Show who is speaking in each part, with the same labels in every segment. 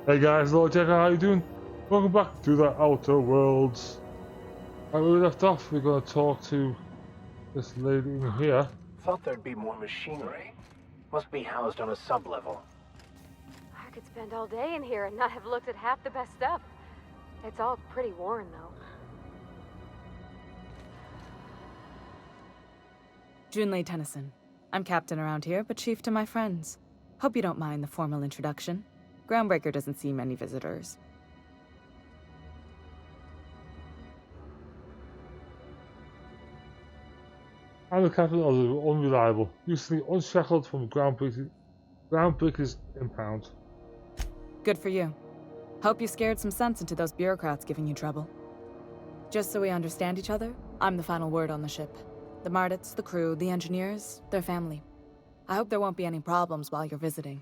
Speaker 1: Hey guys, hello Jerikho, how you doing? Welcome back to the Outer Worlds. Right, where we left off, we're going to talk to this lady in here.
Speaker 2: Thought there'd be more machinery. Must be housed on a sub-level.
Speaker 3: I could spend all day in here and not have looked at half the best stuff. It's all pretty worn, though.
Speaker 4: Junlei Tennyson. I'm captain around here, but chief to my friends. Hope you don't mind the formal introduction. Groundbreaker doesn't see many visitors.
Speaker 1: I'm the captain of the Unreliable, recently unshackled from Groundbreaker's impound.
Speaker 4: Good for you. Hope you scared some sense into those bureaucrats giving you trouble. Just so we understand each other, I'm the final word on the ship. The Mardits, the crew, the engineers, their family. I hope there won't be any problems while you're visiting.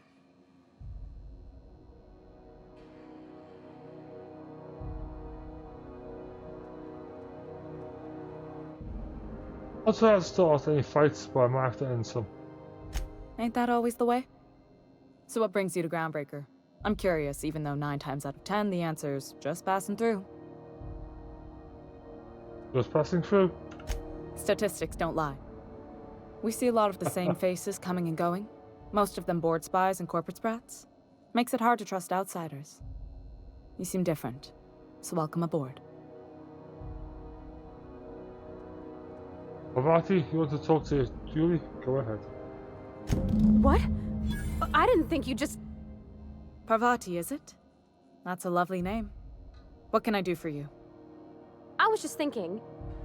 Speaker 1: I'll try to start any fights, but I might have to end some.
Speaker 4: Ain't that always the way? So what brings you to Groundbreaker? I'm curious, even though 9 times out of 10 the answer's just passing through.
Speaker 1: Just passing through.
Speaker 4: Statistics don't lie. We see a lot of the same faces coming and going, most of them board spies and corporate sprats. Makes it hard to trust outsiders. You seem different, so welcome aboard.
Speaker 1: Parvati, you want to talk to Julie? Go ahead.
Speaker 3: What? I didn't think you just...
Speaker 4: Parvati, is it? That's a lovely name. What can I do for you?
Speaker 3: I was just thinking,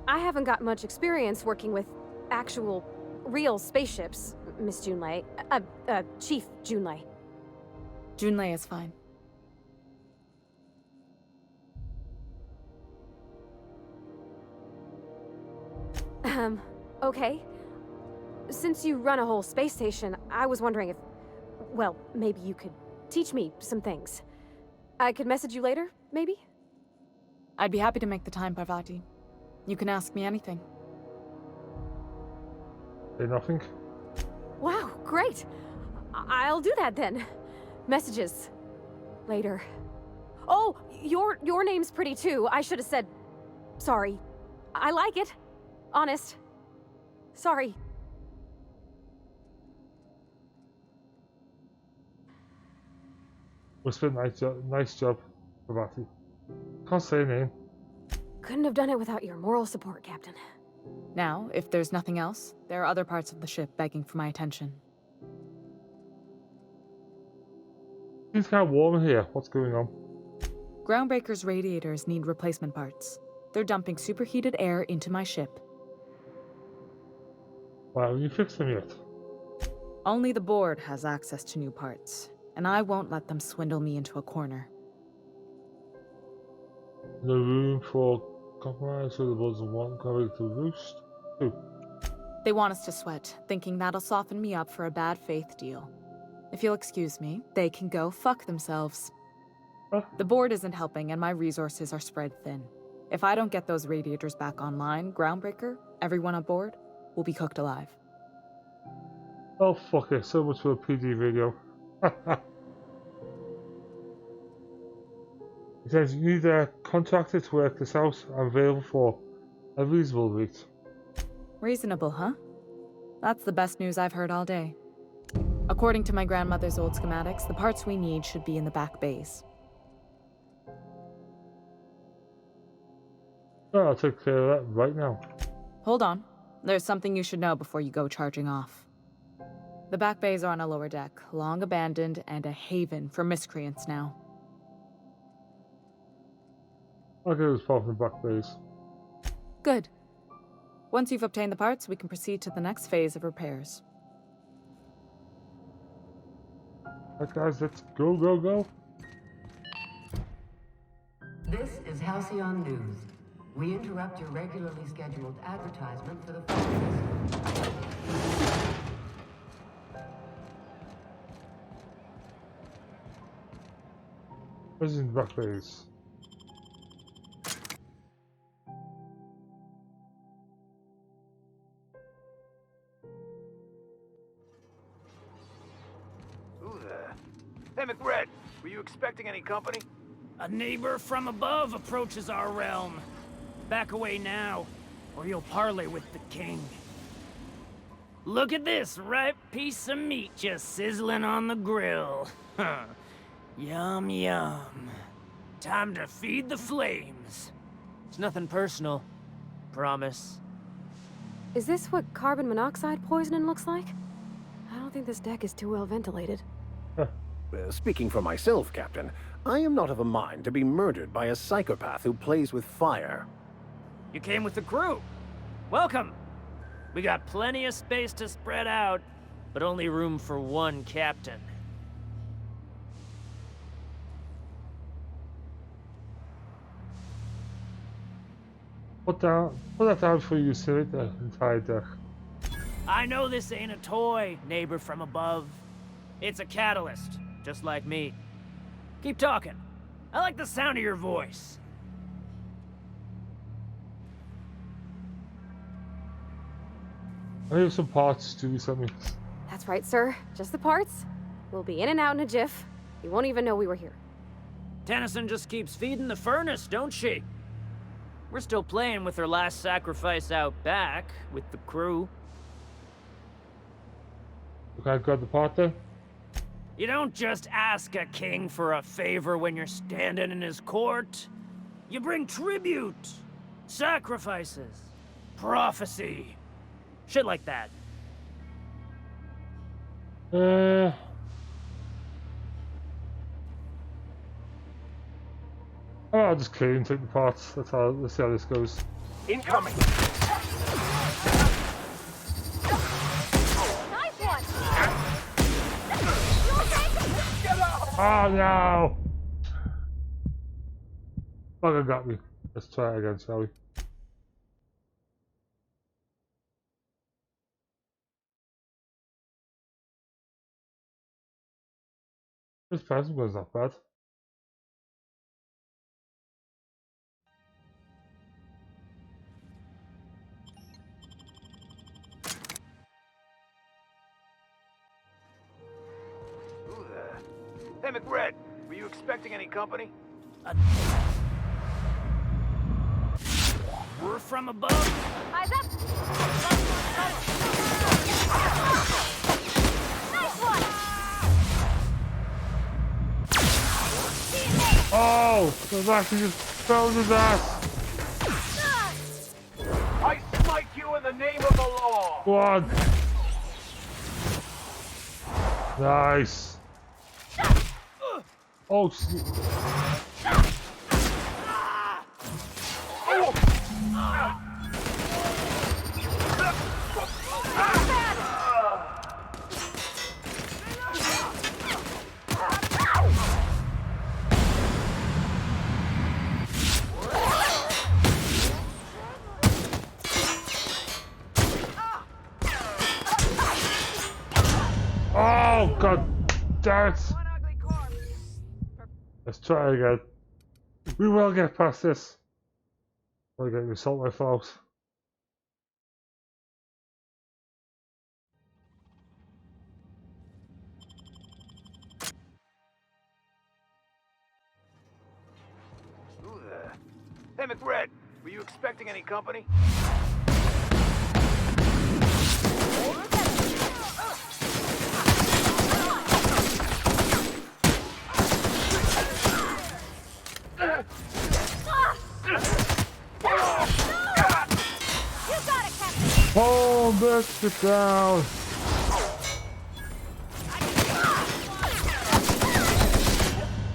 Speaker 3: I haven't got much experience working with actual, real spaceships, Miss Junlei. Chief Junlei.
Speaker 4: Junlei is fine.
Speaker 3: Okay. Since you run a whole space station, I was wondering if... Well, maybe you could teach me some things. I could message you later, maybe?
Speaker 4: I'd be happy to make the time, Parvati. You can ask me anything.
Speaker 1: Say nothing.
Speaker 3: Wow, great. I'll do that then. Messages. Later. Oh, your name's pretty too. I should have said... Sorry. I like it. Honest. Sorry.
Speaker 1: Whisper, nice job, Parvati. Can't say a name.
Speaker 3: Couldn't have done it without your moral support, Captain.
Speaker 4: Now, if there's nothing else, there are other parts of the ship begging for my attention.
Speaker 1: Seems kind of warm in here. What's going on?
Speaker 4: Groundbreaker's radiators need replacement parts. They're dumping superheated air into my ship.
Speaker 1: Why haven't you fixed them yet?
Speaker 4: Only the board has access to new parts, and I won't let them swindle me into a corner.
Speaker 1: No room for compromise, so the birds want going to roost. Two.
Speaker 4: They want us to sweat, thinking that'll soften me up for a bad faith deal. If you'll excuse me, they can go fuck themselves.
Speaker 1: Huh?
Speaker 4: The board isn't helping, and my resources are spread thin. If I don't get those radiators back online, Groundbreaker, everyone aboard, will be cooked alive.
Speaker 1: Oh fuck it, so much for a PD video. It says you need a contractor to work this out. I'm available for a reasonable rate.
Speaker 4: Reasonable, huh? That's the best news I've heard all day. According to my grandmother's old schematics, the parts we need should be in the back bays.
Speaker 1: Oh, I'll take care of that right now.
Speaker 4: Hold on. There's something you should know before you go charging off. The back bays are on a lower deck, long abandoned and a haven for miscreants now.
Speaker 1: I'll get this part from the back base.
Speaker 4: Good. Once you've obtained the parts, we can proceed to the next phase of repairs.
Speaker 1: Alright guys, let's go, go, go.
Speaker 5: This is Halcyon News. We interrupt your regularly scheduled advertisement for the furthest.
Speaker 1: Where's in the back base?
Speaker 2: Who the... Hey, McBride, were you you expecting any company?
Speaker 6: A neighbor from above approaches our realm. Back away now, or you'll parley with the king. Look at this ripe piece of meat just sizzling on the grill. Huh. Yum, yum. Time to feed the flames. It's nothing personal. Promise.
Speaker 3: Is this what carbon monoxide poisoning looks like? I don't think this deck is too well ventilated.
Speaker 2: Speaking for myself, Captain, I am not of a mind to be murdered by a psychopath who plays with fire.
Speaker 6: You came with the crew. Welcome. We got plenty of space to spread out, but only room for one captain.
Speaker 1: Put that down for you, sir, the entire deck.
Speaker 6: I know this ain't a toy, neighbor from above. It's a catalyst, just like me. Keep talking. I like the sound of your voice.
Speaker 1: I have some parts to do something.
Speaker 3: That's right, sir. Just the parts. We'll be in and out in a jiff. You won't even know we were here.
Speaker 6: Tennyson just keeps feeding the furnace, don't she? We're still playing with her last sacrifice out back, with the crew.
Speaker 1: Okay, I got the part then?
Speaker 6: You don't just ask a king for a favor when you're standing in his court. You bring tribute, sacrifices, prophecy, shit like that.
Speaker 1: Oh, I'll just kill you and take the parts. Let's see how this goes.
Speaker 2: Incoming!
Speaker 3: Nice one!
Speaker 1: Oh no! Bugger got me. Let's try it again, shall we? This person was not bad.
Speaker 2: Who the... Hey, McRed, were you expecting any company?
Speaker 6: We're from above.
Speaker 3: Eyes up! Nice one!
Speaker 1: Oh! The actually just fell to his ass!
Speaker 2: I smite you in the name of the law!
Speaker 1: Go on! Nice! Oh, oh, god damn it! Let's try again. We will get past this. I'm getting assault rifle.
Speaker 2: Who the... Hey, McRed, were you expecting any company?
Speaker 1: Hold this shit down.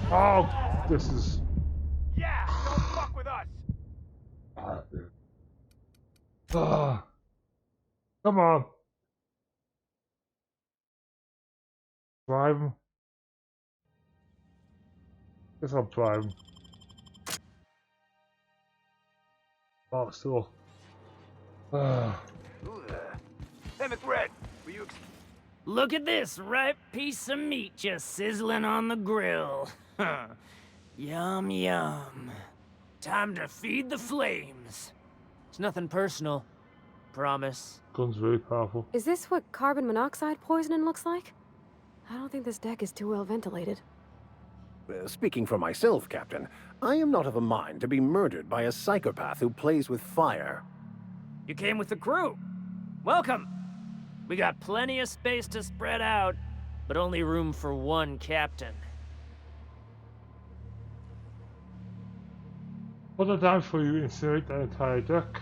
Speaker 1: Oh, this is.
Speaker 2: Yeah, don't fuck with us!
Speaker 1: Come on. Drive him. Guess I'll drive him. Oh, still.
Speaker 2: Who the... Hey, McRed, were you
Speaker 6: Look at this ripe piece of meat just sizzling on the grill. Huh. Yum, yum. Time to feed the flames. It's nothing personal. Promise.
Speaker 1: Gun's really powerful.
Speaker 3: Is this what carbon monoxide poisoning looks like? I don't think this deck is too well ventilated.
Speaker 2: Speaking for myself, Captain, I am not of a mind to be murdered by a psychopath who plays with fire.
Speaker 6: You came with the crew. Welcome. We got plenty of space to spread out, but only room for one captain.
Speaker 1: What a time for you incinerate the entire deck.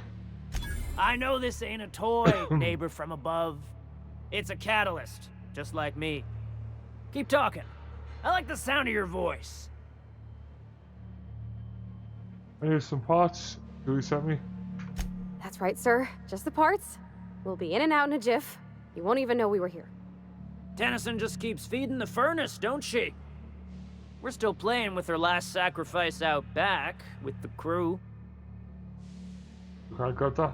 Speaker 6: I know this ain't a toy, neighbor from above. It's a catalyst, just like me. Keep talking. I like the sound of your voice.
Speaker 1: And here's some parts Julie sent me.
Speaker 3: That's right, sir. Just the parts. We'll be in and out in a jiff. You won't even know we were here.
Speaker 6: Tennyson just keeps feeding the furnace, don't she? We're still playing with her last sacrifice out back, with the crew.
Speaker 1: I got that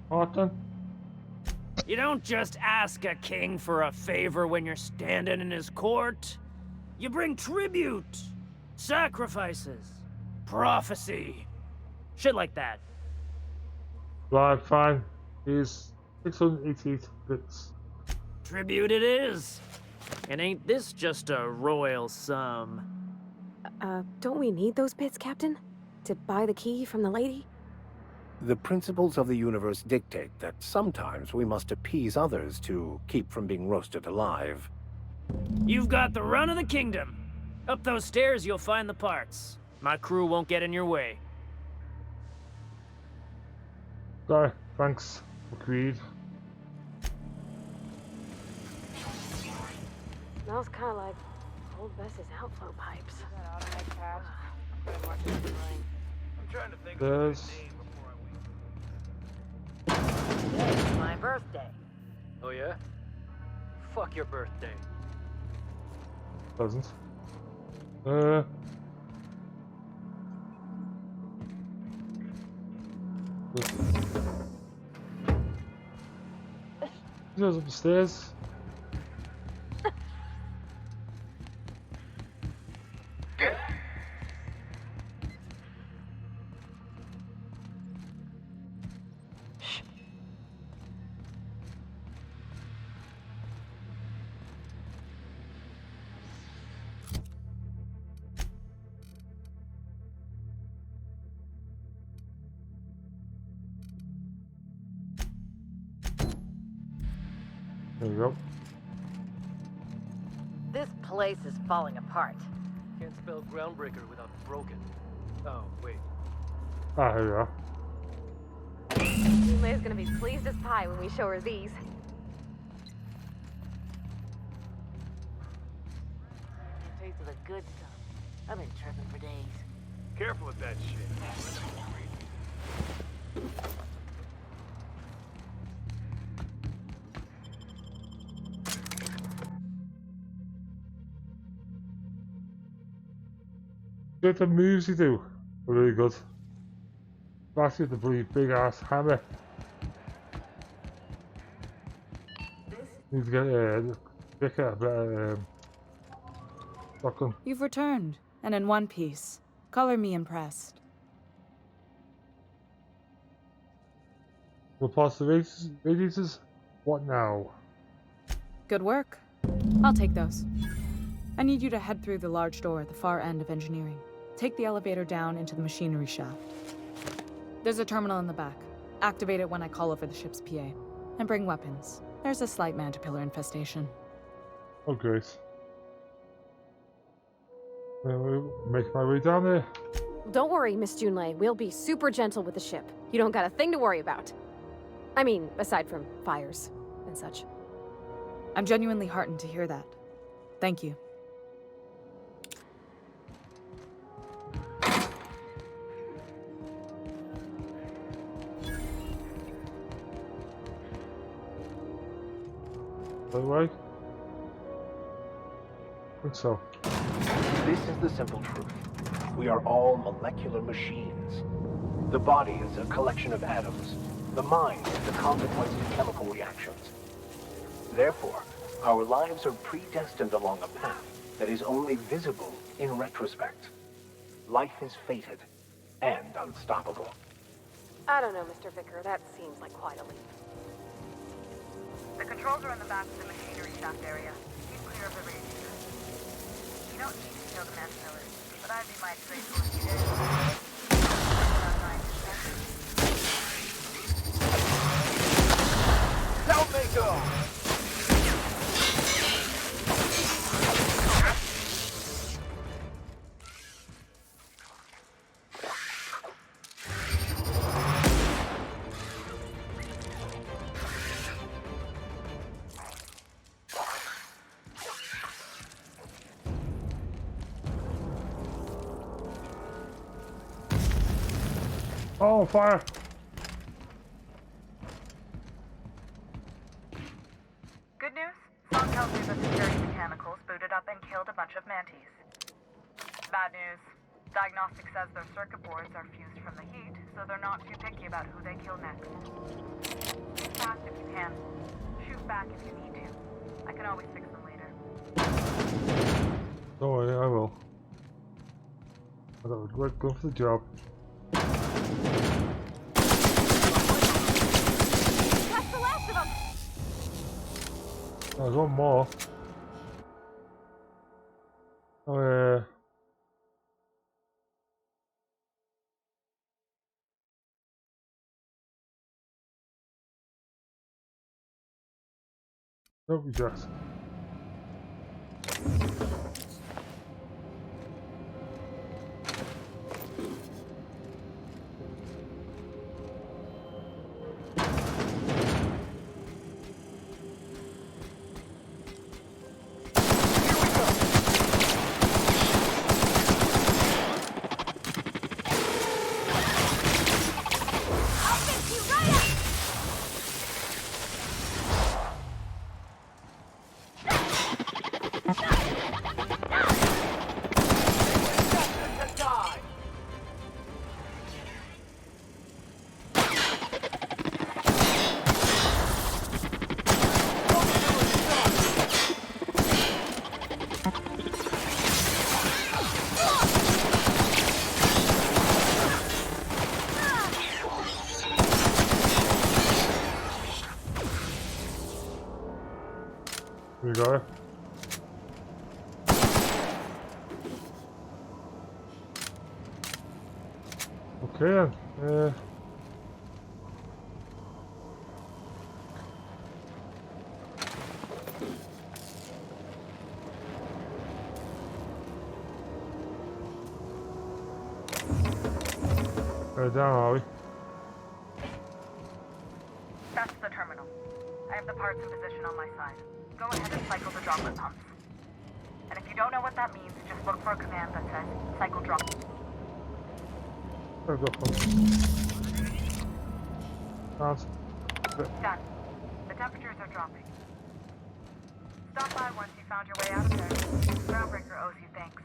Speaker 1: part then.
Speaker 6: You don't just ask a king for a favor when you're standing in his court. You bring tribute, sacrifices, prophecy, shit like that.
Speaker 1: Right, fine. Here's 688 bits.
Speaker 6: Tribute it is. And ain't this just a royal sum?
Speaker 3: Don't we need those bits, Captain? To buy the key from the lady?
Speaker 2: The principles of the universe dictate that sometimes we must appease others to keep from being roasted alive.
Speaker 6: You've got the run of the kingdom. Up those stairs, you'll find the parts. My crew won't get in your way.
Speaker 1: Sorry, thanks. Agreed.
Speaker 3: Smells kind of like old Bess's outflow pipes.
Speaker 7: I'm trying to think of
Speaker 1: There's...
Speaker 7: a name before I wait.
Speaker 8: It's my birthday.
Speaker 7: Oh yeah? Fuck your birthday.
Speaker 1: Doesn't. He goes up the stairs. There we go.
Speaker 8: This place is falling apart.
Speaker 7: Can't spell groundbreaker without broken. Oh, wait.
Speaker 1: Ah, here we are.
Speaker 3: May's gonna be pleased as pie when we show her these.
Speaker 8: Taste of the good stuff. I've been tripping for days.
Speaker 7: Careful with that shit.
Speaker 1: Good, the moves you do are really good. Especially the bloody big ass hammer. Need to get bigger, better shotgun.
Speaker 4: You've returned, and in one piece. Color me impressed.
Speaker 1: We'll pass the radiators. What now?
Speaker 4: Good work. I'll take those. I need you to head through the large door at the far end of engineering. Take the elevator down into the machinery shaft. There's a terminal in the back. Activate it when I call over the ship's PA. And bring weapons. There's a slight mantipillar infestation.
Speaker 1: Oh, great. We'll make my way down there.
Speaker 3: Don't worry, Miss Junlei. We'll be super gentle with the ship. You don't got a thing to worry about. I mean, aside from fires and such.
Speaker 4: I'm genuinely heartened to hear that. Thank you.
Speaker 1: By the way? I think so.
Speaker 2: This is the simple truth. We are all molecular machines. The body is a collection of atoms. The mind is the consequence of chemical reactions. Therefore, our lives are predestined along a path that is only visible in retrospect. Life is fated and unstoppable.
Speaker 3: I don't know, Mr. Vicker. That seems like quite a leap.
Speaker 8: The controls are in the back of the machinery shaft area. Keep clear of the radiator.
Speaker 9: don't need to kill the man killers, but I'd be mighty grateful if you did.
Speaker 2: Down they go!
Speaker 1: Oh, fire!
Speaker 9: Good news? Song tells me the security mechanicals booted up and killed a bunch of mantis. Bad news. Diagnostic says their circuit boards are fused from the heat, so they're not too picky about who they kill next. Shoot fast if you can. Shoot back if you need to. I can always fix them later.
Speaker 1: Don't worry, I will. I got a great gun for the job.
Speaker 3: That's the last of them!
Speaker 1: There's one more. Oh yeah. Don't be just. Here we go. Okay then. Down, are we?
Speaker 9: That's the terminal. I have the parts in position on my side. Go ahead and cycle the droplet pumps. And if you don't know what that means, just look for a command that says cycle drop.
Speaker 1: There we go.
Speaker 9: Done. The temperatures are dropping. Stop by once you found your way out of there. Groundbreaker owes you thanks.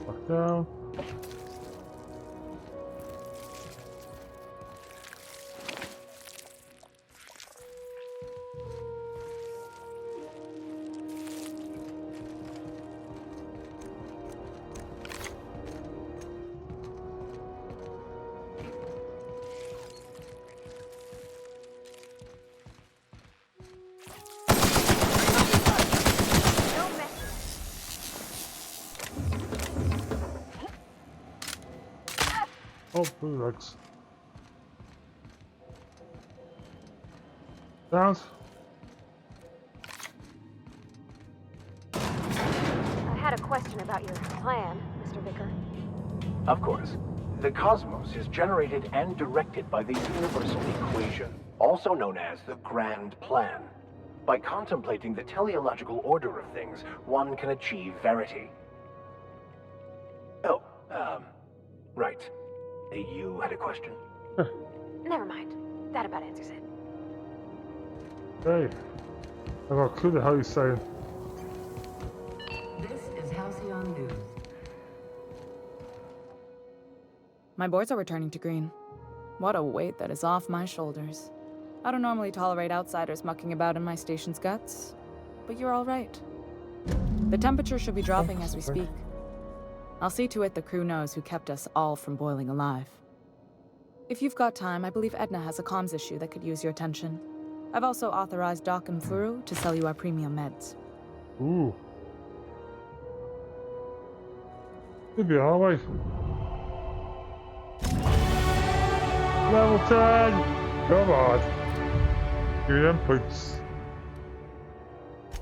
Speaker 1: Back down. Oh, blue legs. Down.
Speaker 3: I had a question about your plan, Mr. Vicker.
Speaker 2: Of course. The cosmos is generated and directed by the universal equation, also known as the grand plan. By contemplating the teleological order of things, one can achieve verity. Oh, right. You had a question?
Speaker 3: Never mind. That about answers it.
Speaker 1: Hey. I got a clue how you're saying.
Speaker 5: This is Halcyon News.
Speaker 4: My boards are returning to green. What a weight that is off my shoulders. I don't normally tolerate outsiders mucking about in my station's guts, but you're all right. The temperature should be dropping as we speak. I'll see to it the crew knows who kept us all from boiling alive. If you've got time, I believe Edna has a comms issue that could use your attention. I've also authorized Doc and Furu to sell you our premium meds.
Speaker 1: Ooh. Could be alright. Level 10! Come on! Give me them points.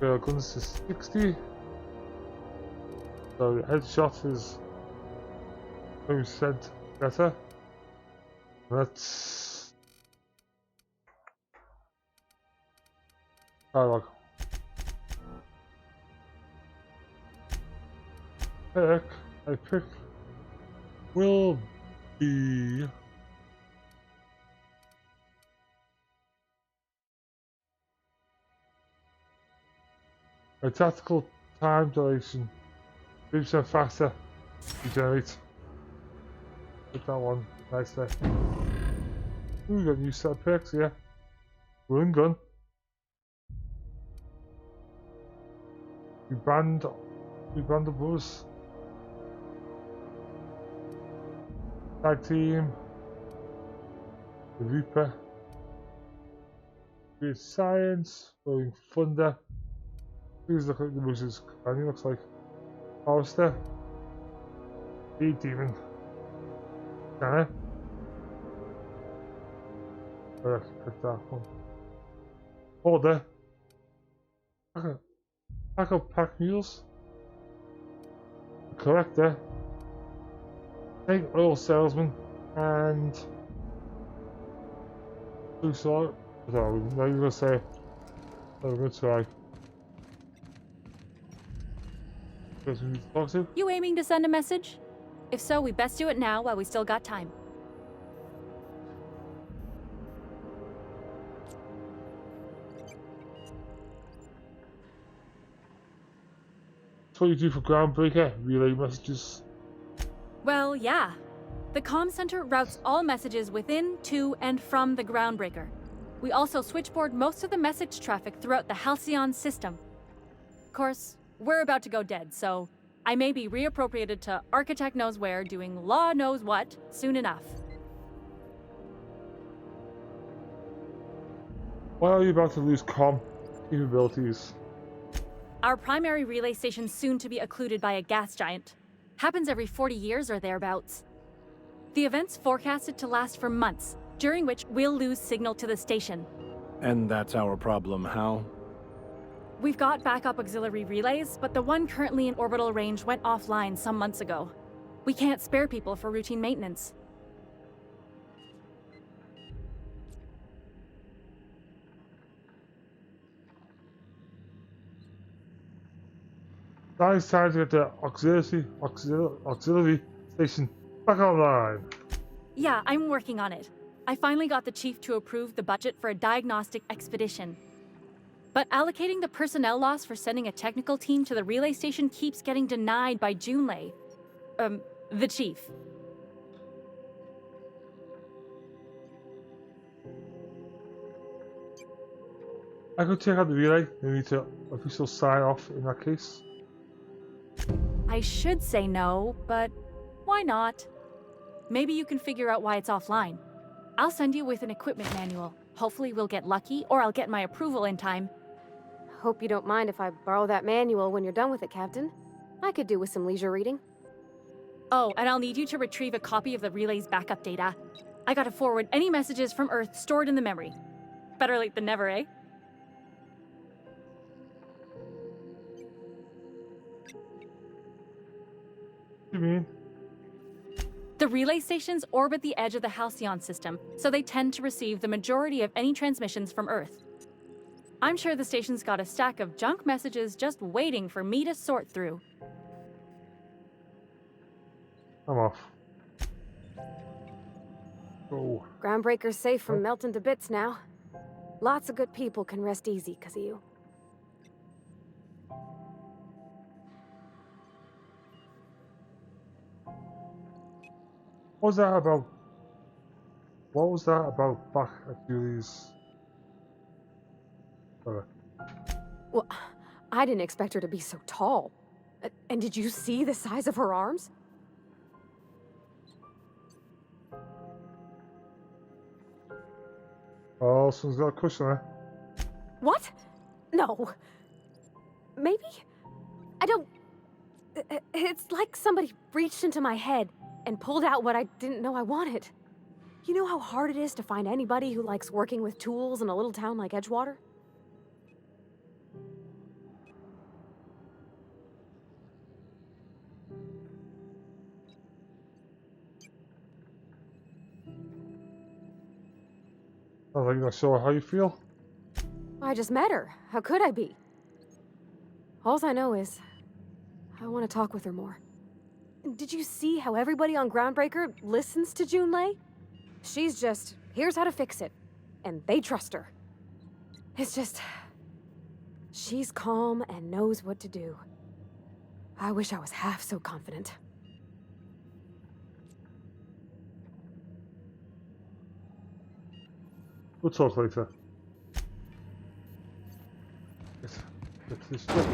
Speaker 1: Guns to 60. So the headshot is 20% better. That's dialogue. Pick I pick will be a tactical time dilation. 3% faster. Regenerate. Put that one nice there. Ooh, we got a new set of perks, yeah. Run gun. We banned the buzz. Tag team. The Reaper. Create science. Rolling thunder. Please look at the buzz's companion, looks like. Forrester. Speed demon. Scanner. Oh, I can pick that one. Order. Pack up pack mules. Collector. Take oil salesman. And blue sword. No, I'm not even gonna say it. I'm gonna try. Person we need to talk to?
Speaker 3: You aiming to send a message? If so, we best do it now while we still got time.
Speaker 1: That's what you do for Groundbreaker, relay messages.
Speaker 3: Well, yeah. The comm center routes all messages within, to, and from the Groundbreaker. We also switchboard most of the message traffic throughout the Halcyon system. Of course, we're about to go dead, so I may be reappropriated to Architect Knows Where doing Law Knows What soon enough.
Speaker 1: Why are you about to lose comm capabilities?
Speaker 3: Our primary relay station's soon to be occluded by a gas giant. Happens every 40 years or thereabouts. The event's forecasted to last for months, during which we'll lose signal to the station.
Speaker 2: And that's our problem, Hal?
Speaker 3: We've got backup auxiliary relays, but the one currently in orbital range went offline some months ago. We can't spare people for routine maintenance.
Speaker 1: Now it's time to get the auxiliary station back online.
Speaker 3: Yeah, I'm working on it. I finally got the chief to approve the budget for a diagnostic expedition. But allocating the personnel loss for sending a technical team to the relay station keeps getting denied by Junlei. The chief.
Speaker 1: I could take out the relay. We need to official sign off in that case.
Speaker 3: I should say no, but why not? Maybe you can figure out why it's offline. I'll send you with an equipment manual. Hopefully we'll get lucky, or I'll get my approval in time.
Speaker 10: Hope you don't mind if I borrow that manual when you're done with it, Captain. I could do with some leisure reading.
Speaker 3: Oh, and I'll need you to retrieve a copy of the relay's backup data. I gotta forward any messages from Earth stored in the memory. Better late than never, eh?
Speaker 1: What do you mean?
Speaker 3: The relay stations orbit the edge of the Halcyon system, so they tend to receive the majority of any transmissions from Earth. I'm sure the station's got a stack of junk messages just waiting for me to sort through.
Speaker 1: I'm off. Oh.
Speaker 10: Groundbreaker's safe from melting to bits now. Lots of good people can rest easy because of you.
Speaker 1: What was that about? What was that about back at Julie's?
Speaker 10: Well, I didn't expect her to be so tall. And did you see the size of her arms?
Speaker 1: Oh, someone's got a cushion there.
Speaker 3: What? No. Maybe? I don't... It's like somebody reached into my head and pulled out what I didn't know I wanted. You know how hard it is to find anybody who likes working with tools in a little town like Edgewater?
Speaker 1: Sounds like you're not sure how you feel.
Speaker 3: I just met her. How could I be? Alls I know is, I want to talk with her more. Did you see how everybody on Groundbreaker listens to Junlei? She's just, here's how to fix it. And they trust her. It's just... she's calm and knows what to do. I wish I was half so confident.
Speaker 1: We'll talk later. Get to this ship.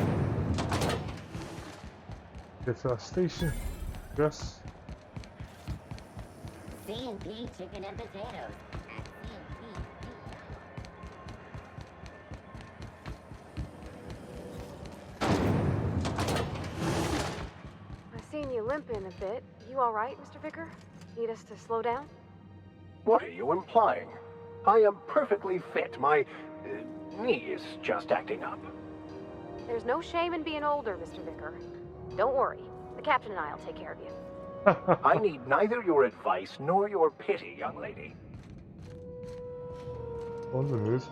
Speaker 1: Get to our station. Yes.
Speaker 11: C&P chicken and potatoes at
Speaker 10: I've seen you limping a bit. You all right, Mr. Vicker? Need us to slow down?
Speaker 2: What are you implying? I am perfectly fit. My knee is just acting up.
Speaker 10: There's no shame in being older, Mr. Vicker. Don't worry. The captain and I'll take care of you.
Speaker 2: I need neither your advice nor your pity, young lady.
Speaker 1: On the news.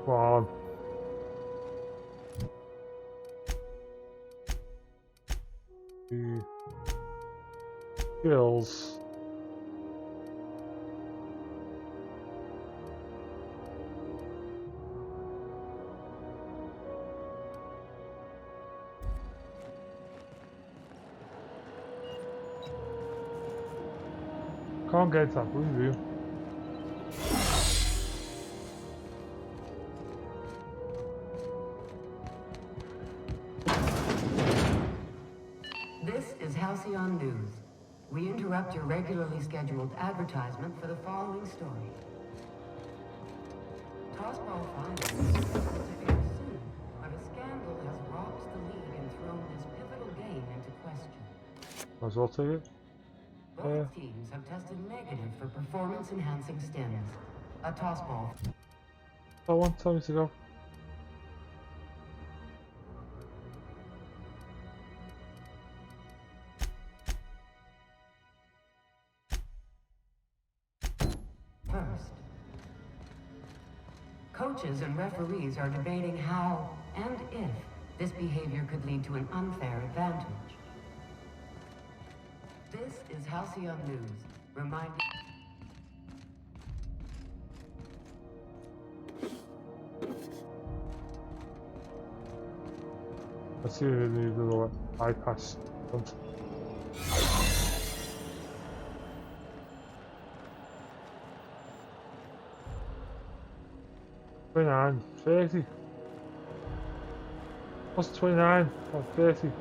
Speaker 1: Come on. The skills. Can't get that review.
Speaker 5: This is Halcyon News. We interrupt your regularly scheduled advertisement for the following story. Tossball finds is scheduled to air soon, but a scandal has rocked the league and thrown this pivotal game into question.
Speaker 1: Might as well take it.
Speaker 5: Both teams have tested negative for performance-enhancing stims. A tossball.
Speaker 1: I want tell me to go.
Speaker 5: First, coaches and referees are debating how and if this behavior could lead to an unfair advantage. This is Halcyon News, reminding...
Speaker 1: I see you need a little bypass. 29, 30. What's 29? Oh, 30.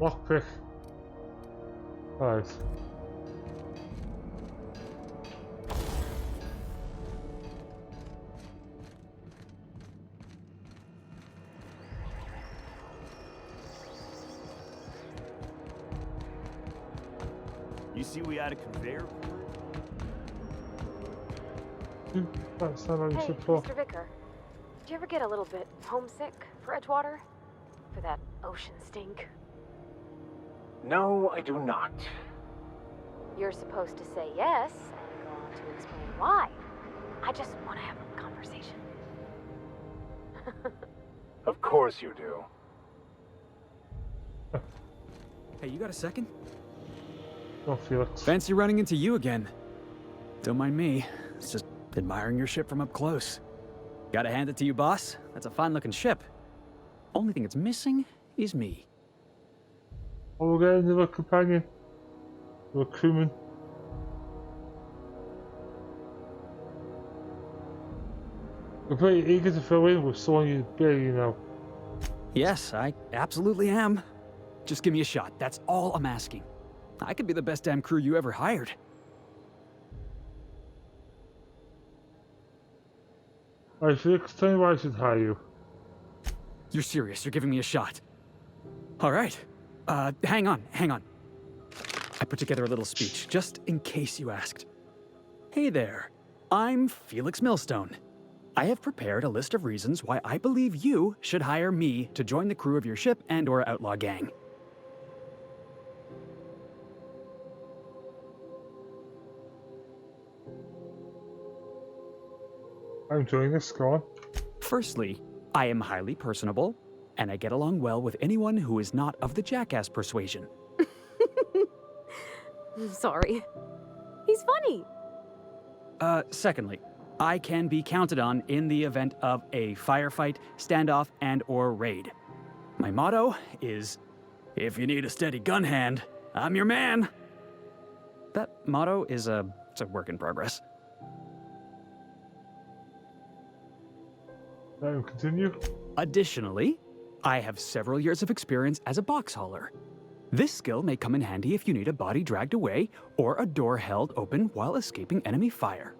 Speaker 1: Lockpick. Right.
Speaker 12: You see we had a conveyor?
Speaker 1: That's not how you
Speaker 10: Hey,
Speaker 1: should talk.
Speaker 10: Mr. Vicker. Did you ever get a little bit homesick for Edgewater? For that ocean stink?
Speaker 2: No, I do not.
Speaker 10: You're supposed to say yes and go on to explain why. I just want to have a conversation.
Speaker 2: Of course you do.
Speaker 12: Hey, you got a second?
Speaker 1: Oh, Felix.
Speaker 12: Fancy running into you again. Don't mind me. It's just admiring your ship from up close. Gotta hand it to you, boss. That's a fine-looking ship. Only thing it's missing is me.
Speaker 1: we'll get another companion. Another crewman. We're very eager to fill in with someone you barely know.
Speaker 12: Yes, I absolutely am. Just give me a shot. That's all I'm asking. I could be the best damn crew you ever hired.
Speaker 1: Alright, Felix, tell me why I should hire you.
Speaker 12: You're serious. You're giving me a shot. All right. Hang on. I put together a little speech, just in case you asked. Hey there. I'm Felix Millstone. I have prepared a list of reasons why I believe you should hire me to join the crew of your ship and/or outlaw gang.
Speaker 1: I'm enjoying this, go on.
Speaker 12: Firstly, I am highly personable, and I get along well with anyone who is not of the jackass persuasion.
Speaker 3: Sorry. He's funny.
Speaker 12: Secondly, I can be counted on in the event of a firefight, standoff, and/or raid. My motto is, if you need a steady gun hand, I'm your man. That motto is it's a work in progress.
Speaker 1: Continue.
Speaker 12: Additionally, I have several years of experience as a box hauler. This skill may come in handy if you need a body dragged away or a door held open while escaping enemy fire.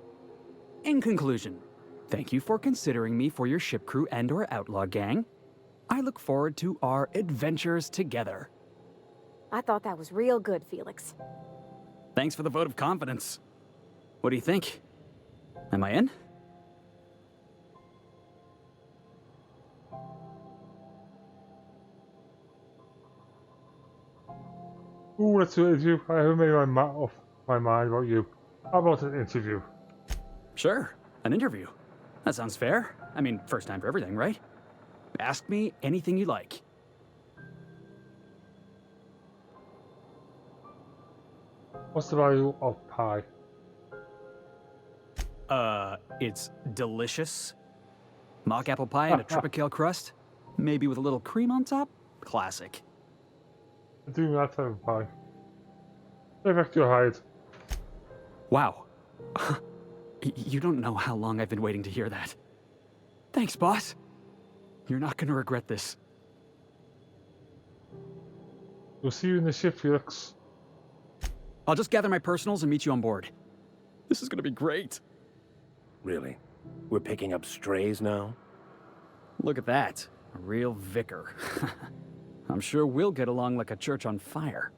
Speaker 12: In conclusion, thank you for considering me for your ship crew and/or outlaw gang. I look forward to our adventures together.
Speaker 3: I thought that was real good, Felix.
Speaker 12: Thanks for the vote of confidence. What do you think? Am I in?
Speaker 1: Ooh, let's do an interview. I haven't made up my mind about you. How about an interview?
Speaker 12: Sure, an interview. That sounds fair. I mean, first time for everything, right? Ask me anything you like.
Speaker 1: What's the value of pie?
Speaker 12: It's delicious. Mock apple pie and a triplicale crust. Maybe with a little cream on top. Classic.
Speaker 1: I do that type of pie. Perfect, you're hired.
Speaker 12: Wow. You don't know how long I've been waiting to hear that. Thanks, boss. You're not gonna regret this.
Speaker 1: We'll see you in the ship, Felix.
Speaker 12: I'll just gather my personals and meet you on board. This is gonna be great.
Speaker 2: Really? We're picking up strays now?
Speaker 12: Look at that. A real vicar. I'm sure we'll get along like a church on fire.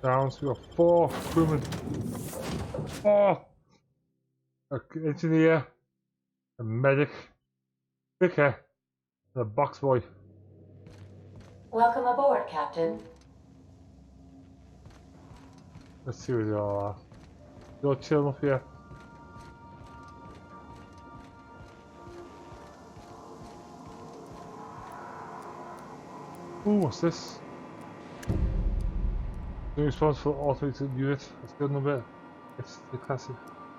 Speaker 1: Down, so we got 4 crewmen. 4! An engineer, a medic, vicar, and a box boy.
Speaker 8: Welcome aboard, Captain.
Speaker 1: Let's see where they all are. You're chilling up here. Ooh, what's this? The response for automated unit. That's good number. It's the classic.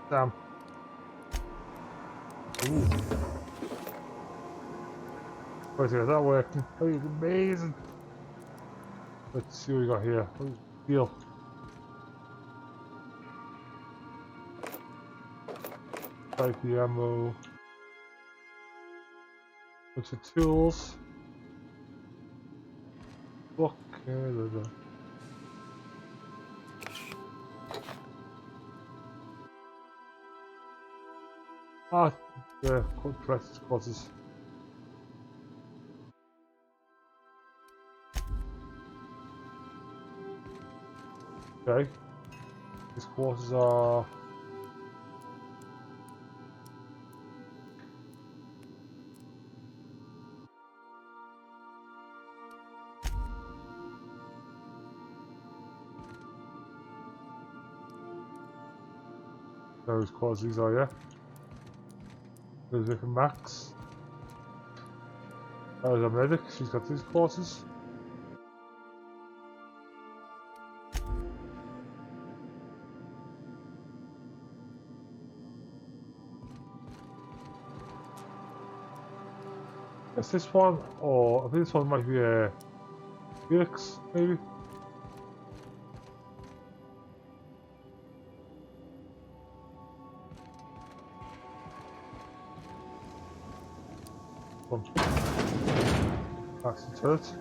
Speaker 1: Damn. Ooh. Right here, that working. Oh, it's amazing. Let's see what we got here. What deal? Type the ammo. Bunch of tools. Look, there we go. Ah, the compressed quarters. Okay. These quarters are... Those quarters these are, yeah? There's different Max. There's a medic, she's got these quarters. It's this one, or I think this one might be Felix, maybe. That's the turret.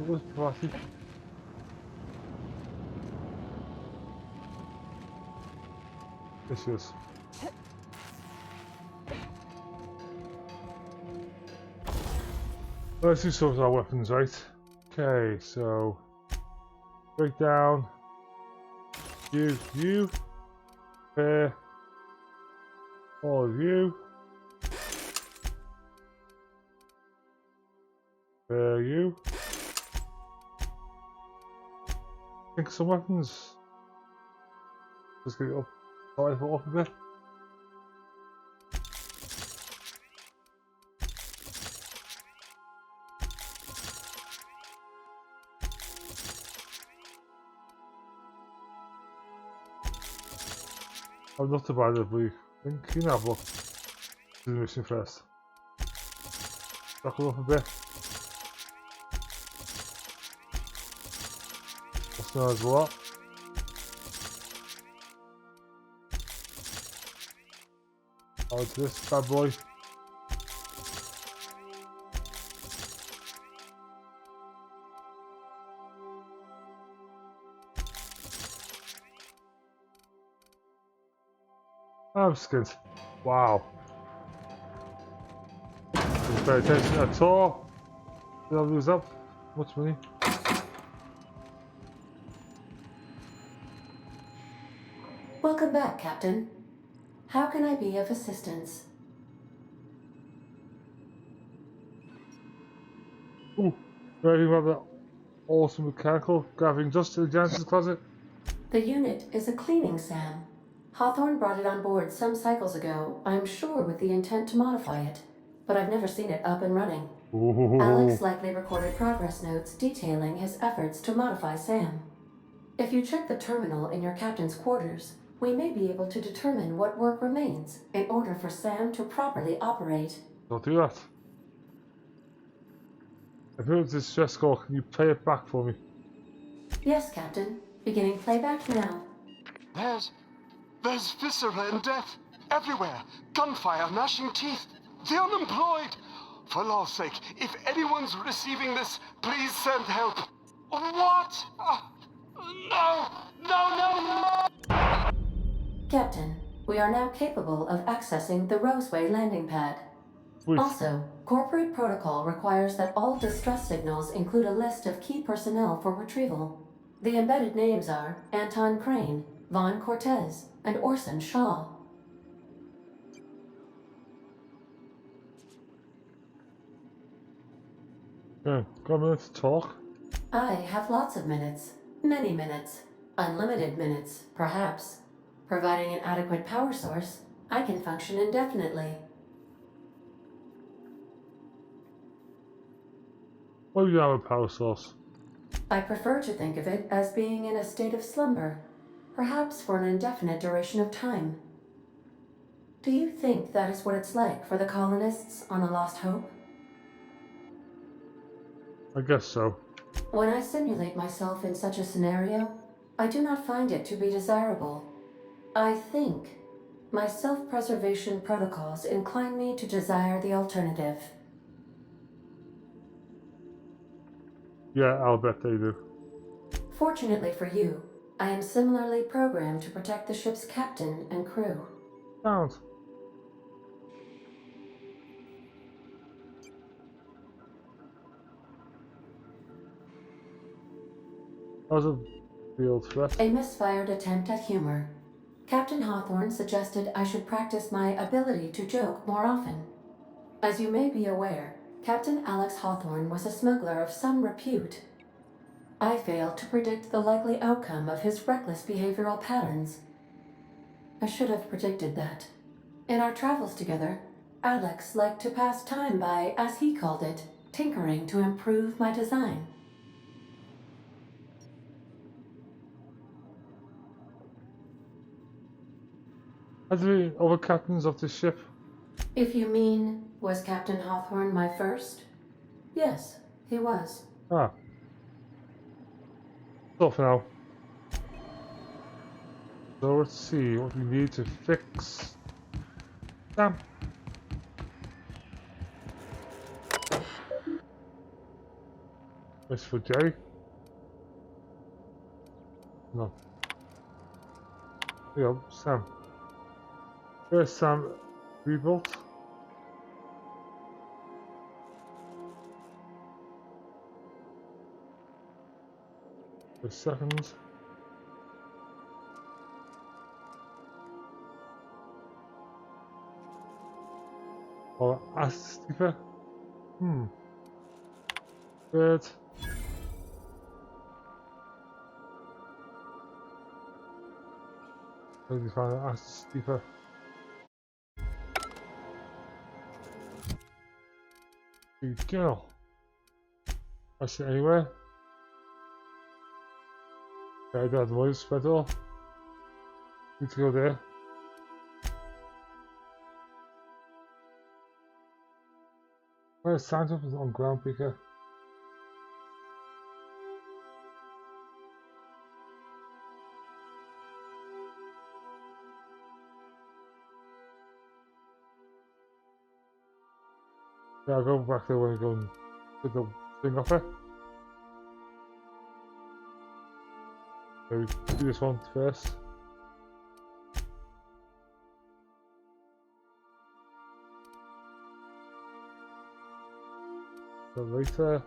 Speaker 1: Where's Parati? There she is. Let's do sort our weapons, right? Okay, so break down. You, pair, all of you. You. Think some weapons. Just get it up, rifle up a bit. I'm not to buy the blue. Think you know what? Do the mission first. Buckle up a bit. What's known as what? Oh, to this bad boy. I'm skint. Wow. Didn't pay attention at all. Did I lose up? Much money?
Speaker 13: Welcome back, Captain. How can I be of assistance?
Speaker 1: Ooh, ready about that awesome mechanical grabbing just to the janitor's closet?
Speaker 13: The unit is a cleaning SAM. Hawthorne brought it on board some cycles ago, I'm sure with the intent to modify it, but I've never seen it up and running.
Speaker 1: Ooh.
Speaker 13: Alex likely recorded progress notes detailing his efforts to modify SAM. If you check the terminal in your captain's quarters, we may be able to determine what work remains in order for SAM to properly operate.
Speaker 1: Don't do that. If it was this Jerikho, can you play it back for me?
Speaker 13: Yes, Captain. Beginning playback now.
Speaker 14: There's viscera and death everywhere. Gunfire, gnashing teeth. The unemployed. For law's sake, if anyone's receiving this, please send help. What? No!
Speaker 13: Captain, we are now capable of accessing the Roseway landing pad. Also, corporate protocol requires that all distress signals include a list of key personnel for retrieval. The embedded names are Anton Crane, Vaughn Cortez, and Orson Shaw.
Speaker 1: Yeah, got a minute to talk?
Speaker 13: I have lots of minutes. Many minutes. Unlimited minutes, perhaps. Providing an adequate power source, I can function indefinitely.
Speaker 1: What do you have a power source?
Speaker 13: I prefer to think of it as being in a state of slumber, perhaps for an indefinite duration of time. Do you think that is what it's like for the colonists on the Lost Hope?
Speaker 1: I guess so.
Speaker 13: When I simulate myself in such a scenario, I do not find it to be desirable. I think my self-preservation protocols incline me to desire the alternative.
Speaker 1: Yeah, I'll bet they do.
Speaker 13: Fortunately for you, I am similarly programmed to protect the ship's captain and crew.
Speaker 1: Sound. How's a field threat?
Speaker 13: A misfired attempt at humor. Captain Hawthorne suggested I should practice my ability to joke more often. As you may be aware, Captain Alex Hawthorne was a smuggler of some repute. I failed to predict the likely outcome of his reckless behavioral patterns. I should have predicted that. In our travels together, Alex liked to pass time by, as he called it, tinkering to improve my design.
Speaker 1: Has there been other captains of this ship?
Speaker 13: If you mean, was Captain Hawthorne my first? Yes, he was.
Speaker 1: Ah. So for now. So let's see what we need to fix. Damn. This for Jerry. No. Here you go, Sam. There's Sam rebuilt. The second. Or Astifa. Third. Maybe find an Astifa. There you go. I see anywhere. Okay, I don't have the money to spread it all. Need to go there. Where's Santa on ground picker? Yeah, I'll go back there when I go and put the thing off it. Maybe do this one first. Then later.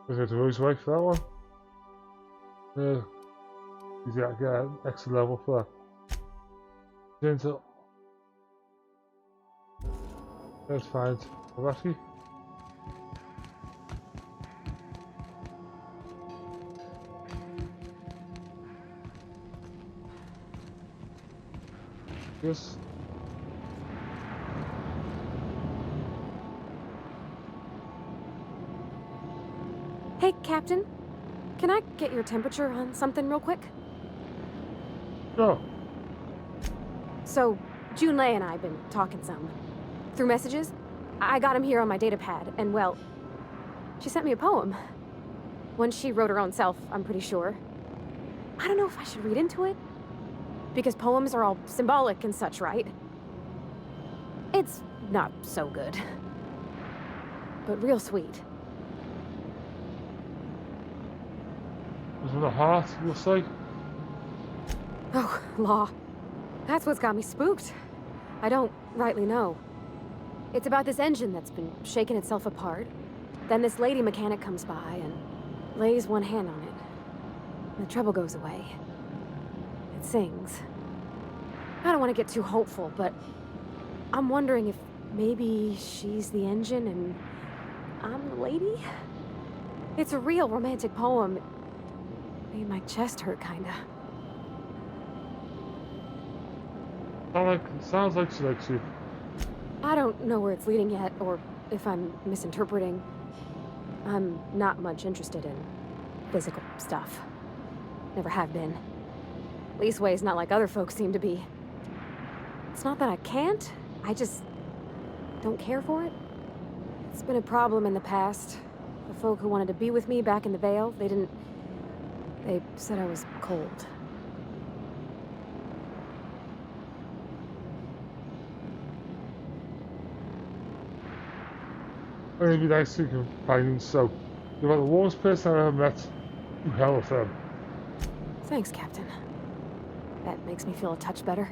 Speaker 1: We'll go to Rose Way for that one. Yeah, get an extra level for that. Into let's find Rashi. Yes.
Speaker 3: Hey, Captain. Can I get your temperature on something real quick?
Speaker 1: Sure.
Speaker 3: So, Junlei and I have been talking some. Through messages, I got him here on my data pad, and well, she sent me a poem. One she wrote her own self, I'm pretty sure. I don't know if I should read into it. Because poems are all symbolic and such, right? It's not so good. But real sweet.
Speaker 1: There's a heart, you'll say.
Speaker 3: Oh, law. That's what's got me spooked. I don't rightly know. It's about this engine that's been shaking itself apart. Then this lady mechanic comes by and lays one hand on it. And the trouble goes away. It sings. I don't want to get too hopeful, but I'm wondering if maybe she's the engine and I'm the lady? It's a real romantic poem. It made my chest hurt, kinda.
Speaker 1: Sounds like she likes you.
Speaker 3: I don't know where it's leading yet, or if I'm misinterpreting. I'm not much interested in physical stuff. Never have been. Leastways, not like other folks seem to be. It's not that I can't, I just don't care for it. It's been a problem in the past. The folk who wanted to be with me back in the Vale, they said I was cold.
Speaker 1: It'd be nice to companions, so you're about the warmest person I've ever met. To hell with them.
Speaker 3: Thanks, Captain. That makes me feel a touch better.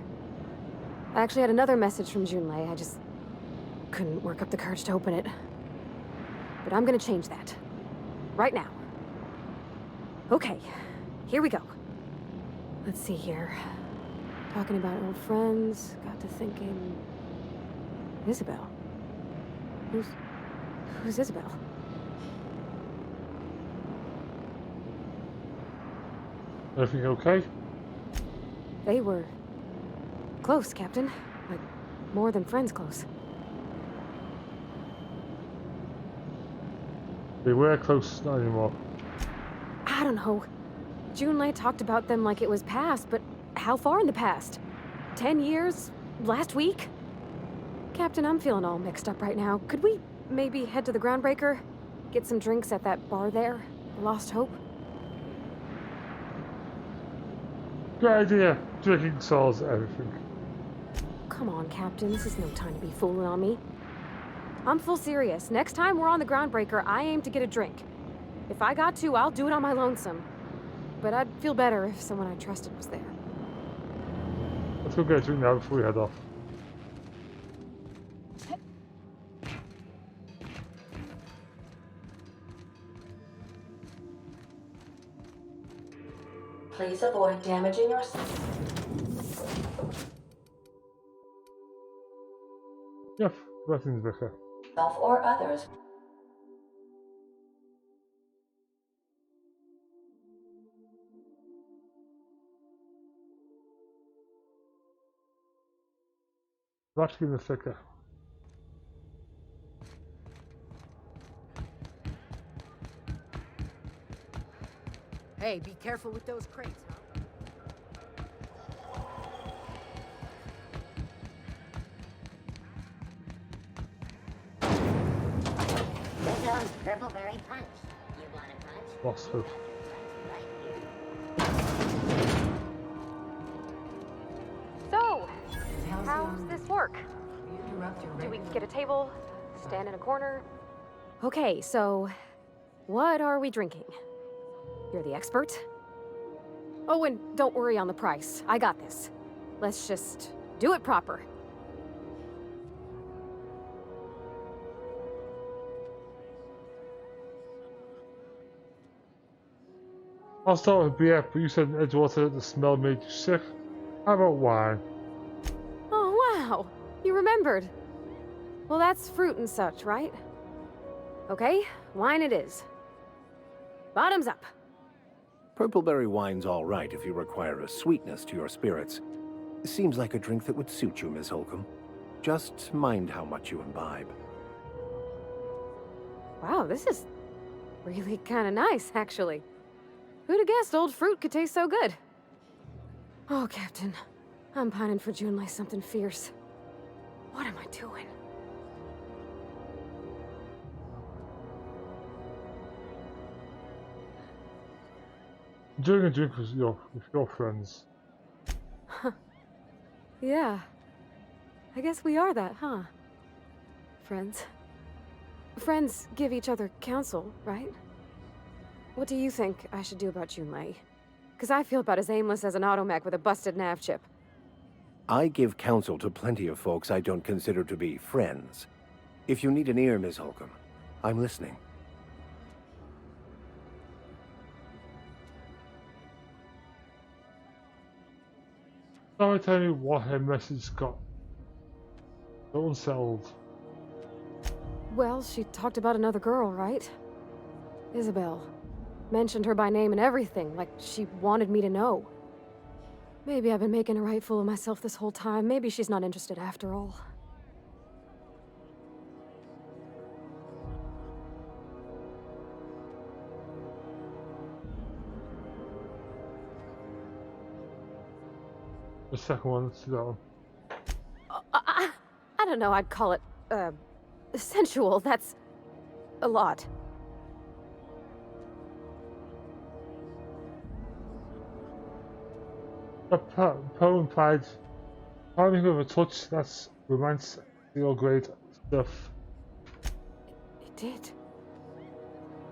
Speaker 3: I actually had another message from Junlei. I just couldn't work up the courage to open it. But I'm gonna change that. Right now. Okay, here we go. Let's see here. Talking about old friends, got to thinking... Isabel. Who's Isabel?
Speaker 1: Everything okay?
Speaker 3: They were... close, Captain. Like, more than friends close.
Speaker 1: They were close, not anymore.
Speaker 3: I don't know. Junlei talked about them like it was past, but how far in the past? 10 years? Last week? Captain, I'm feeling all mixed up right now. Could we maybe head to the Groundbreaker? Get some drinks at that bar there? Lost Hope?
Speaker 1: Good idea. Drinking solves everything.
Speaker 3: Come on, Captain. This is no time to be fooling on me. I'm full serious. Next time we're on the Groundbreaker, I aim to get a drink. If I got to, I'll do it on my lonesome. But I'd feel better if someone I trusted was there.
Speaker 1: Let's go get a drink now before we head off.
Speaker 13: Please avoid damaging
Speaker 1: Yep, nothing's better.
Speaker 13: yourself or others.
Speaker 1: Back in the thicker.
Speaker 8: Hey, be careful with those crates, huh?
Speaker 11: This owns Purpleberry Punch. You want a punch?
Speaker 1: Lost Hope.
Speaker 3: So, how's this work?
Speaker 5: Interrupt your
Speaker 3: Do we
Speaker 5: regular-
Speaker 3: get a table? Stand in a corner? Okay, so what are we drinking? You're the expert? Oh, and don't worry on the price. I got this. Let's just do it proper.
Speaker 1: I'll start with beer, but you said Edgewater that the smell made you sick. How about wine?
Speaker 3: Oh, wow. You remembered. Well, that's fruit and such, right? Okay, wine it is. Bottoms up.
Speaker 2: Purpleberry wine's all right if you require a sweetness to your spirits. Seems like a drink that would suit you, Miss Holcomb. Just mind how much you imbibe.
Speaker 3: Wow, this is really kind of nice, actually. Who'd have guessed old fruit could taste so good? Oh, Captain. I'm pining for Junlei something fierce. What am I doing?
Speaker 1: Enjoying a drink with your friends.
Speaker 3: Yeah. I guess we are that, huh? Friends. Friends give each other counsel, right? What do you think I should do about Junlei? Because I feel about as aimless as an automech with a busted nav chip.
Speaker 2: I give counsel to plenty of folks I don't consider to be friends. If you need an ear, Miss Holcomb, I'm listening.
Speaker 1: Someone tell me what her message got. So unsettled.
Speaker 3: Well, she talked about another girl, right? Isabel. Mentioned her by name and everything, like she wanted me to know. Maybe I've been making a right fool of myself this whole time. Maybe she's not interested after all.
Speaker 1: The second one, let's do that one.
Speaker 3: I don't know, I'd call it, sensual. That's a lot.
Speaker 1: The poem implied having with a touch, that's romance, real great stuff.
Speaker 3: It did.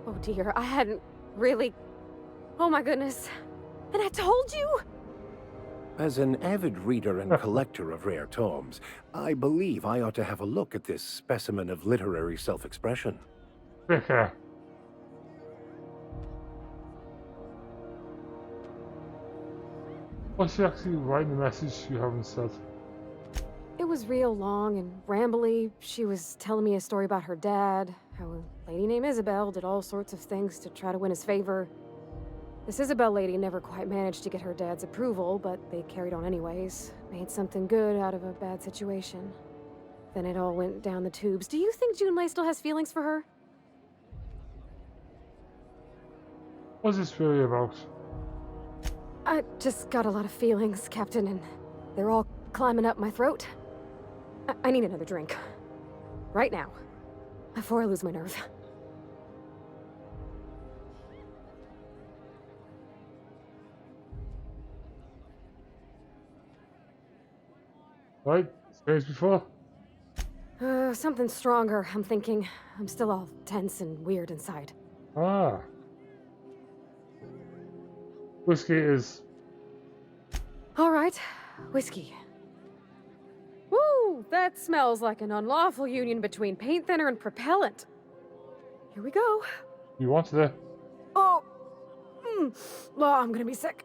Speaker 3: Oh dear, I hadn't really... Oh my goodness. And I told you?
Speaker 2: As an avid reader and collector of rare tomes, I believe I ought to have a look at this specimen of literary self-expression.
Speaker 1: Vicar. What's she actually writing the message you haven't said?
Speaker 3: It was real long and rambly. She was telling me a story about her dad, how a lady named Isabel did all sorts of things to try to win his favor. This Isabel lady never quite managed to get her dad's approval, but they carried on anyways. Made something good out of a bad situation. Then it all went down the tubes. Do you think Junlei still has feelings for her?
Speaker 1: What's this really about?
Speaker 3: I just got a lot of feelings, Captain, and they're all climbing up my throat. I need another drink. Right now. Before I lose my nerve.
Speaker 1: Right? Same as before?
Speaker 3: Something stronger, I'm thinking. I'm still all tense and weird inside.
Speaker 1: Ah. Whiskey it is.
Speaker 3: Alright, whiskey. Woo! That smells like an unlawful union between paint thinner and propellant. Here we go.
Speaker 1: You wanted it?
Speaker 3: Oh! Oh, I'm gonna be sick.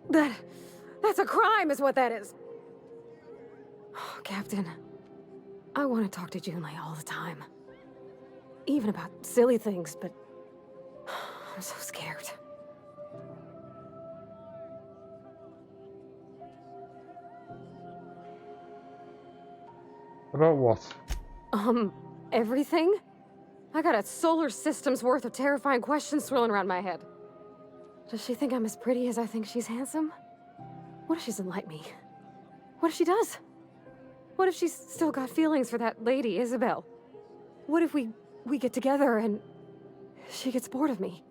Speaker 3: That's a crime, is what that is. Oh, Captain, I want to talk to Junlei all the time. Even about silly things, but I'm so scared.
Speaker 1: About what?
Speaker 3: Everything? I got a solar system's worth of terrifying questions swirling around my head. Does she think I'm as pretty as I think she's handsome? What if she doesn't like me? What if she does? What if she's still got feelings for that lady, Isabel? What if we get together and she gets bored of me?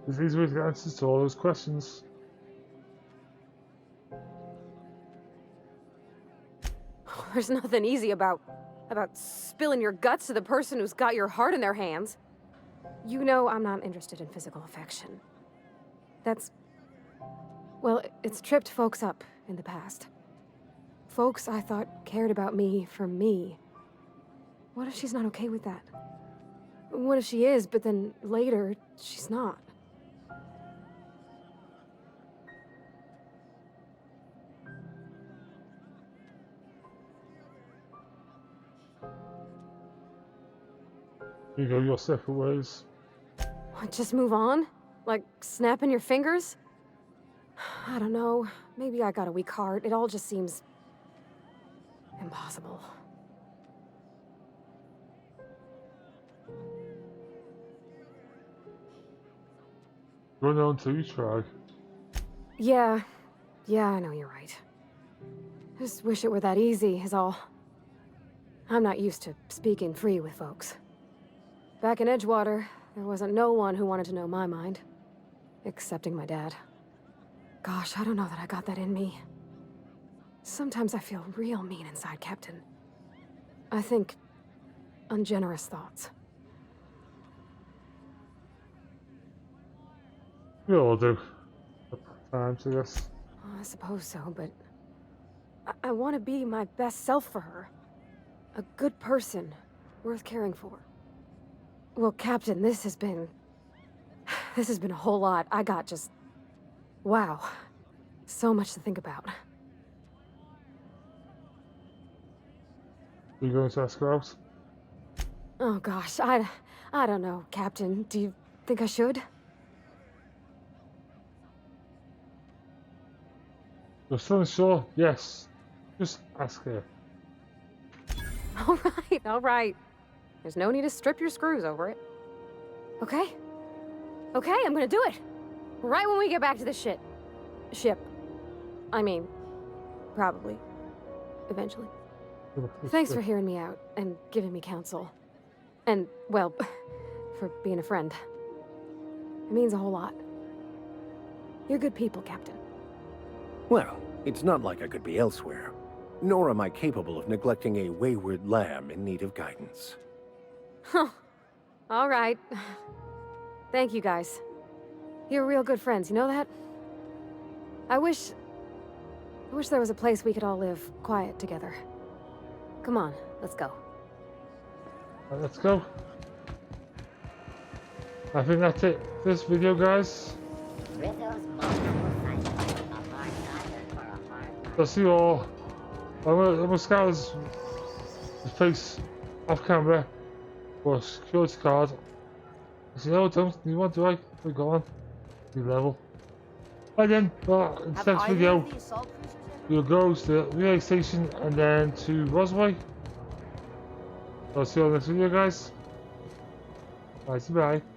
Speaker 1: There's easy ways to get answers to all those questions.
Speaker 3: There's nothing easy about spilling your guts to the person who's got your heart in their hands. You know I'm not interested in physical affection. Well, it's tripped folks up in the past. Folks I thought cared about me for me. What if she's not okay with that? What if she is, but then later, she's not?
Speaker 1: You go your separate ways.
Speaker 3: What, just move on? Like snapping your fingers? I don't know. Maybe I got a weak heart. It all just seems impossible.
Speaker 1: Go on until you try.
Speaker 3: Yeah, I know you're right. I just wish it were that easy, is all. I'm not used to speaking free with folks. Back in Edgewater, there wasn't no one who wanted to know my mind. Excepting my dad. Gosh, I don't know that I got that in me. Sometimes I feel real mean inside, Captain. I think ungenerous thoughts.
Speaker 1: We all do. At times, I guess.
Speaker 3: I suppose so, but I want to be my best self for her. A good person, worth caring for. Well, Captain, this has been a whole lot. I got just... wow. So much to think about.
Speaker 1: You going to ask her out?
Speaker 3: Oh gosh, I don't know, Captain. Do you think I should?
Speaker 1: You're still unsure? Yes. Just ask her.
Speaker 3: All right. There's no need to strip your screws over it. Okay? Okay, I'm gonna do it. Right when we get back to the ship. I mean, probably. Eventually. Thanks for hearing me out and giving me counsel. And, well, for being a friend. It means a whole lot. You're good people, Captain.
Speaker 2: Well, it's not like I could be elsewhere. Nor am I capable of neglecting a wayward lamb in need of guidance.
Speaker 3: Huh. All right. Thank you, guys. You're real good friends, you know that? I wish there was a place we could all live quiet together. Come on, let's go.
Speaker 1: Right, let's go. I think that's it for this video, guys. I'll see you all. I'm gonna scout this place off camera for a security card. I said, no, don't you want to? We're gone. New level. Right then, well, in the next video, we'll go to the relay station and then to Rosway. I'll see you on this video, guys. Bye, bye.